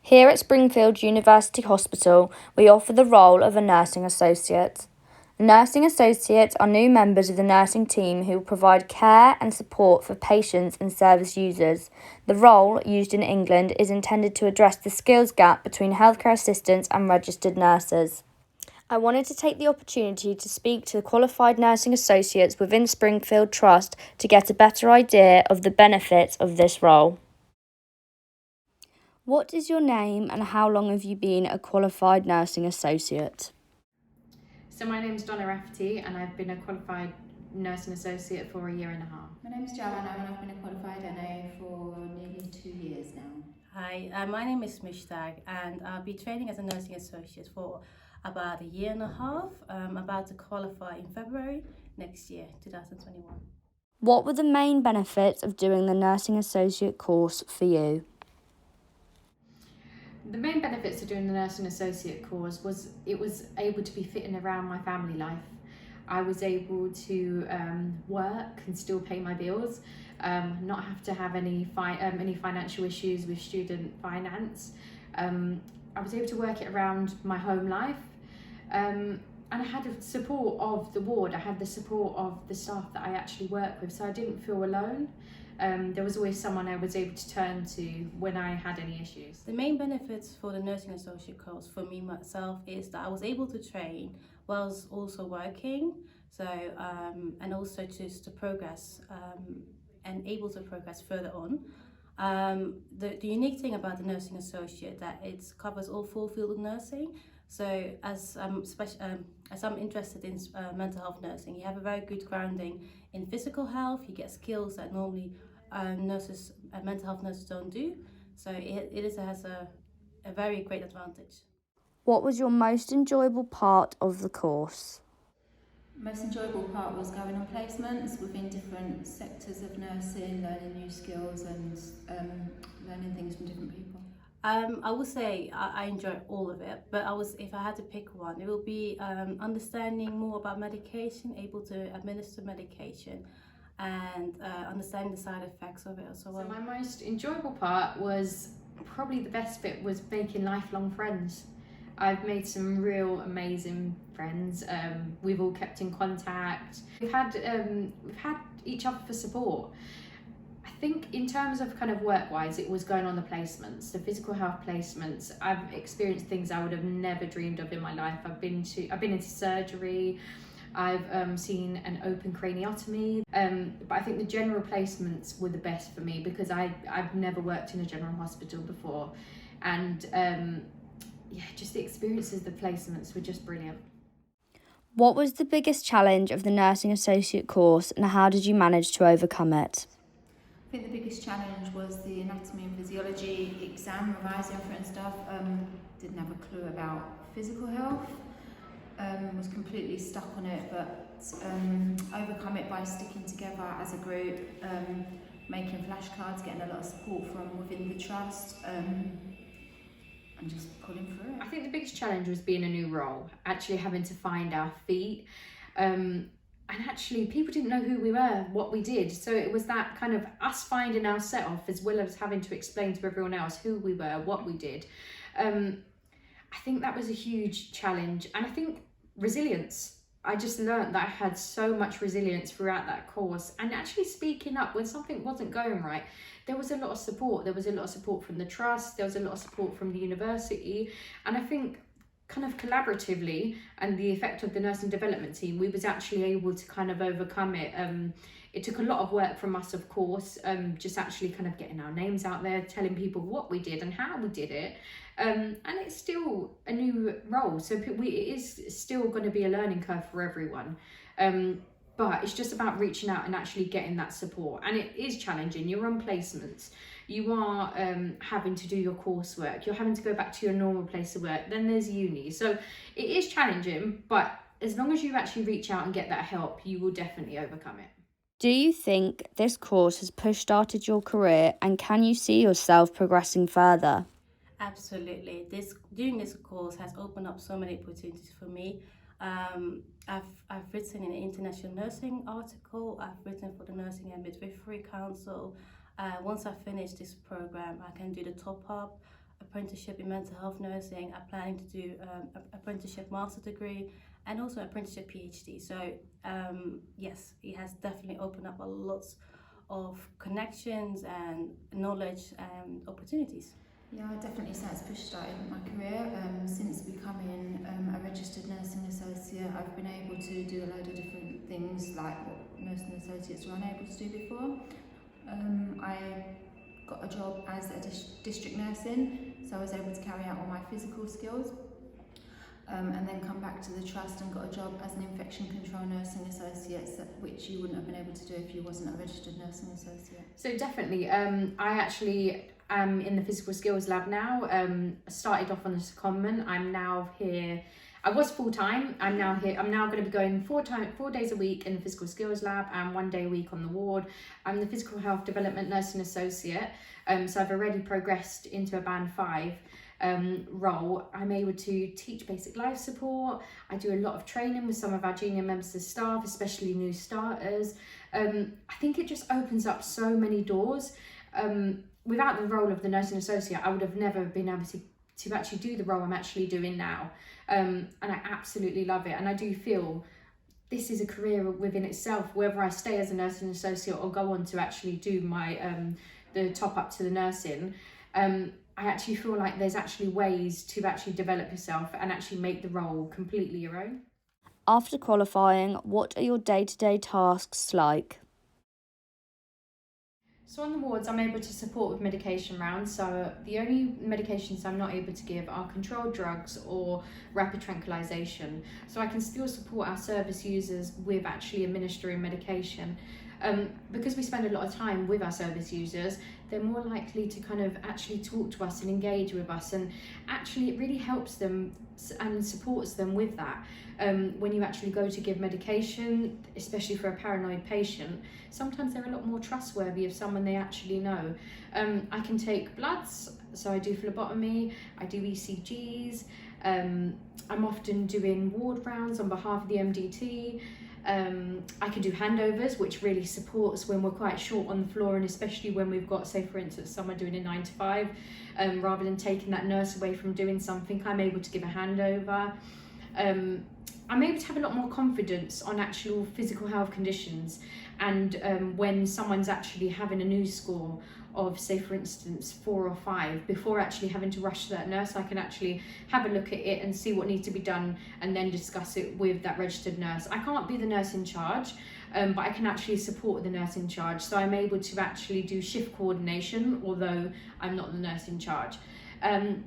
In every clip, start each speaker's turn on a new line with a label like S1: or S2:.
S1: Here at Springfield University Hospital, we offer the role of a nursing associate. Nursing associates are new members of the nursing team who provide care and support for patients and service users. The role, used in England, is intended to address the skills gap between healthcare assistants and registered nurses. I wanted to take the opportunity to speak to the qualified nursing associates within Springfield Trust to get a better idea of the benefits of this role. What is your name and how long have you been a qualified nursing associate?
S2: So my name is Donna Rafferty and I've been a qualified nursing associate for a year and a half.
S3: My name is Joanna and I've been a qualified NA for nearly 2 years now.
S4: Hi, my name is Mushtaq and I'll be training as a nursing associate for about a year and a half. I'm about to qualify in February next year, 2021.
S1: What were the main benefits of doing the nursing associate course for you?
S2: The main benefits of doing the nursing associate course was it was able to be fitting around my family life. I was able to work and still pay my bills, not have to have any financial issues with student finance. I was able to work it around my home life, and I had the support of the ward. I had the support of the staff that I actually work with, so I didn't feel alone. There was always someone I was able to turn to when I had any issues.
S4: The main benefits for the nursing associate course for me myself is that I was able to train whilst also working, so and also just to progress and able to progress further on. The unique thing about the nursing associate that it covers all full field of nursing. So as I'm interested in mental health nursing, you have a very good grounding in physical health. You get skills that normally mental health nurses don't do. So it has a very great advantage.
S1: What was your most enjoyable part of the course?
S3: Most enjoyable part was going on placements within different sectors of nursing, learning new skills and learning things from different people.
S4: I would say I enjoy all of it, but if I had to pick one, it would be understanding more about medication, able to administer medication, and understanding the side effects of it as well.
S2: So my most enjoyable part was probably the best bit was making lifelong friends. I've made some real amazing friends. We've all kept in contact. We've had each other for support. I think in terms of kind of work-wise, it was going on the placements, the physical health placements. I've experienced things I would have never dreamed of in my life. I've been into surgery. I've seen an open craniotomy, but I think the general placements were the best for me because I've never worked in a general hospital before, and just the experiences, the placements were just brilliant.
S1: What was the biggest challenge of the nursing associate course and how did you manage to overcome it?
S3: I think the biggest challenge was the anatomy and physiology exam, revising for it and stuff. Didn't have a clue about physical health. Was completely stuck on it, but overcome it by sticking together as a group, making flashcards, getting a lot of support from within the trust, and just pulling through it.
S2: I think the biggest challenge was being a new role, actually having to find our feet, and actually people didn't know who we were, what we did, so it was that kind of us finding ourselves as well as having to explain to everyone else who we were, what we did. I think that was a huge challenge, and I think resilience. I just learned that I had so much resilience throughout that course, and actually speaking up when something wasn't going right. There was a lot of support. There was a lot of support from the trust, there was a lot of support from the university, and I think kind of collaboratively and the effect of the nursing development team, we was actually able to kind of overcome it. It took a lot of work from us, of course, just actually kind of getting our names out there, telling people what we did and how we did it. And it's still a new role, so it is still going to be a learning curve for everyone. But it's just about reaching out and actually getting that support. And it is challenging. You're on placements. You are having to do your coursework. You're having to go back to your normal place of work. Then there's uni. So it is challenging, but as long as you actually reach out and get that help, you will definitely overcome it.
S1: Do you think this course has push-started your career and can you see yourself progressing further?
S4: Absolutely. Doing this course has opened up so many opportunities for me. I've written in an international nursing article. I've written for the Nursing and Midwifery Council. Once I finish this program, I can do the top up apprenticeship in mental health nursing. I'm planning to do apprenticeship master degree and also apprenticeship PhD. So yes, it has definitely opened up a lot of connections and knowledge and opportunities.
S3: Yeah, I definitely say it's push started my career. Since becoming a registered nursing associate, I've been able to do a load of different things like what nursing associates were unable to do before. I got a job as a district nursing, so I was able to carry out all my physical skills. And then come back to the trust and got a job as an infection control nursing associate, which you wouldn't have been able to do if you wasn't a registered nursing associate.
S2: So definitely, I actually am in the physical skills lab now. Started off on a secondment. I'm now here. I was full-time. I'm now here. I'm now going to be going 4 days a week in the physical skills lab and 1 day a week on the ward. I'm the physical health development nursing associate. So I've already progressed into a band 5 role. I'm able to teach basic life support. I do a lot of training with some of our junior members of staff, especially new starters. I think it just opens up so many doors. Without the role of the nursing associate, I would have never been able to actually do the role I'm actually doing now. And I absolutely love it. And I do feel this is a career within itself, whether I stay as a nursing associate or go on to actually do my the top up to the nursing. I actually feel like there's actually ways to actually develop yourself and actually make the role completely your own.
S1: After qualifying, what are your day-to-day tasks like?
S2: So on the wards, I'm able to support with medication rounds. So the only medications I'm not able to give are controlled drugs or rapid tranquilization. So I can still support our service users with actually administering medication. Because we spend a lot of time with our service users, they're more likely to kind of actually talk to us and engage with us, and actually it really helps them and supports them with that. When you actually go to give medication, especially for a paranoid patient, sometimes they're a lot more trustworthy of someone they actually know. I can take bloods, so I do phlebotomy, I do ECGs, I'm often doing ward rounds on behalf of the MDT. I can do handovers, which really supports when we're quite short on the floor, and especially when we've got, say for instance, someone doing a 9 to 5, rather than taking that nurse away from doing something, I'm able to give a handover. I'm able to have a lot more confidence on actual physical health conditions, and when someone's actually having a new score of, say for instance, 4 or 5, before actually having to rush to that nurse, I can actually have a look at it and see what needs to be done and then discuss it with that registered nurse. I can't be the nurse in charge, but I can actually support the nurse in charge. So I'm able to actually do shift coordination, although I'm not the nurse in charge. In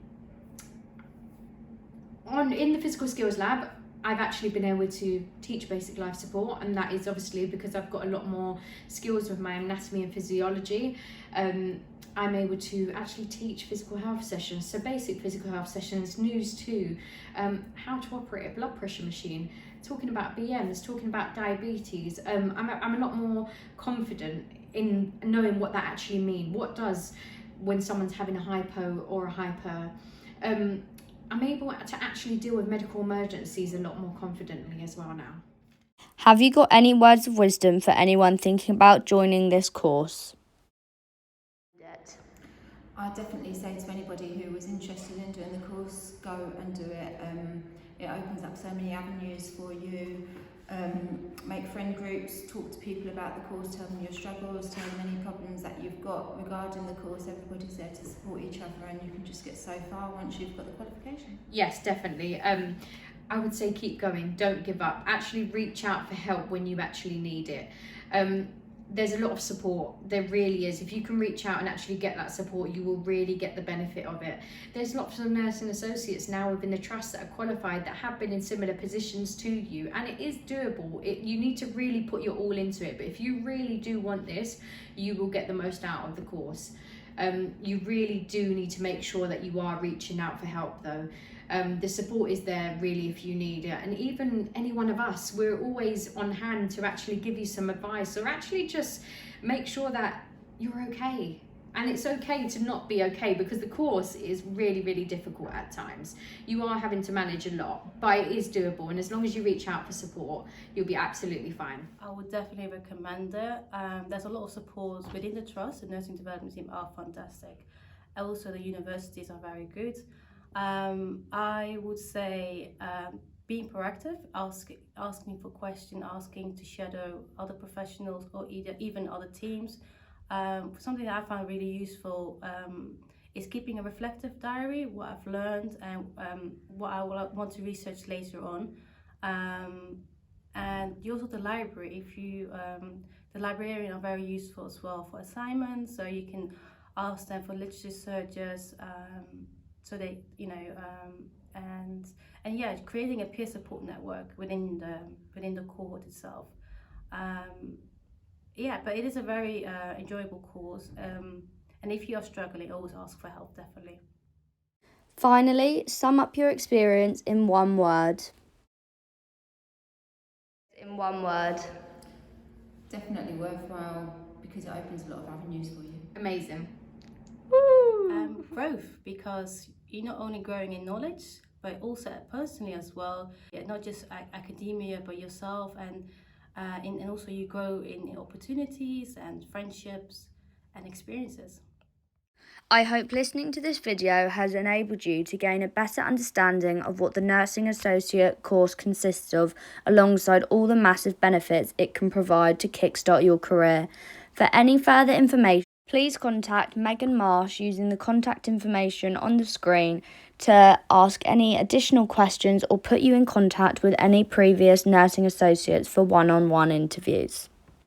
S2: the physical skills lab, I've actually been able to teach basic life support, and that is obviously because I've got a lot more skills with my anatomy and physiology. I'm able to actually teach physical health sessions, so basic physical health sessions, news too, how to operate a blood pressure machine, talking about BMs, talking about diabetes. I'm a lot more confident in knowing what that actually means. What does when someone's having a hypo or a hyper? I'm able to actually deal with medical emergencies a lot more confidently as well now.
S1: Have you got any words of wisdom for anyone thinking about joining this course?
S3: I'd definitely say to anybody who was interested in doing the course, go and do it. It opens up so many avenues for you. Make friend groups, talk to people about the course, tell them your struggles, tell them any problems that you've got regarding the course. Everybody's there to support each other, and you can just get so far once you've got the qualification.
S2: Yes, definitely. I would say keep going, don't give up. Actually reach out for help when you actually need it. There's a lot of support, there really is. If you can reach out and actually get that support, you will really get the benefit of it. There's lots of nursing associates now within the trust that are qualified that have been in similar positions to you, and it is doable. You need to really put your all into it, but if you really do want this, you will get the most out of the course. You really do need to make sure that you are reaching out for help though. The support is there really if you need it, and even any one of us, we're always on hand to actually give you some advice, or actually just make sure that you're okay. And it's okay to not be okay, because the course is really, really difficult at times. You are having to manage a lot, but it is doable, and as long as you reach out for support, you'll be absolutely fine.
S4: I would definitely recommend it. There's a lot of supports within the trust. The nursing development team are fantastic. Also, the universities are very good. I would say being proactive, asking for questions, asking to shadow other professionals or even other teams. Something that I find really useful is keeping a reflective diary, what I've learned and what I will want to research later on. Um, and also the library, if you the librarian are very useful as well for assignments, so you can ask them for literature searches, so they, and yeah, creating a peer support network within the cohort itself. Yeah, but it is a very enjoyable course, and if you are struggling, always ask for help, definitely.
S1: Finally, sum up your experience in one word. In one word.
S3: Definitely worthwhile because it opens a lot of avenues for you.
S2: Amazing.
S4: Growth, because you're not only growing in knowledge, but also personally as well. Yeah, not just academia, but yourself, and also you grow in opportunities and friendships and experiences.
S1: I hope listening to this video has enabled you to gain a better understanding of what the Nursing Associate course consists of, alongside all the massive benefits it can provide to kickstart your career. For any further information, please contact Megan Marsh using the contact information on the screen to ask any additional questions or put you in contact with any previous nursing associates for one-on-one interviews.